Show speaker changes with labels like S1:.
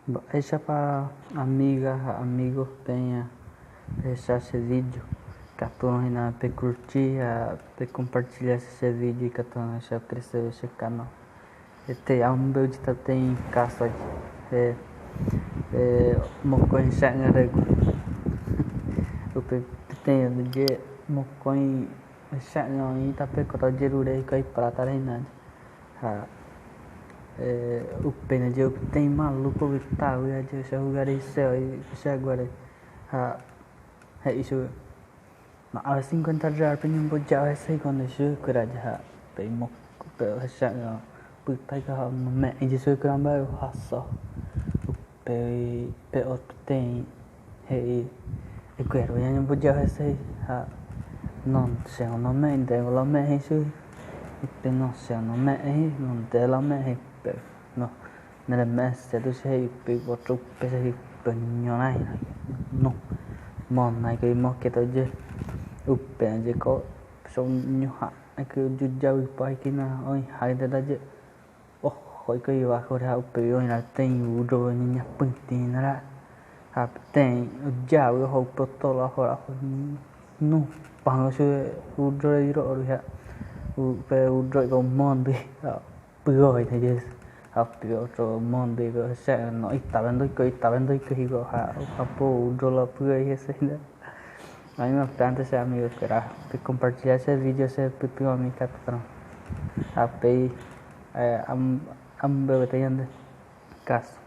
S1: Deixa para amiga, amigo tenha deixar esse vídeo que eu tô indo para curtir, para compartilhar esse vídeo que eu tô deixando crescer esse canal. Este é um vídeo que tem caso de một con sáng ở đây tem de một con sáng rồi ta phải có tao jeru đây cái prata đây nè o pena de eu tem maluco que tá eu já deixa o lugar isso aí já agora é isso mà ở sinh con ta ra bên những bộ giáo hay xây con này xưa cứ ra já bị một cái sáng rồi bực tay cái họ mẹ chỉ xưa cái bao họ sợ pe ở tem hệ eu quero những bộ giáo hay xây non sei non mẹ tem lo mẹ hay xưa pe non sei non mẹ hay non te lo mẹ hay no nella messa tu sei per quattro pesi per non no mon này cái món cái tao chơi uppe je có xong như hạ cái ju jau pai cái na oi hai ta da je khỏi cái va khỏi ha uppe oi na tem rồi nhá pưng tin ra tem jau cái hộp to la khỏi no bằng cái rồi rồi ha uppe rồi có mon đi rồi thì je học cho môn đi rồi sẽ nói tập bên tôi cái gọi học bộ rồi là bữa hết rồi đó anh mà tanto se amigo que era que compartilhar esse vídeo esse pipi amigo que tá ape am bebe tendo caso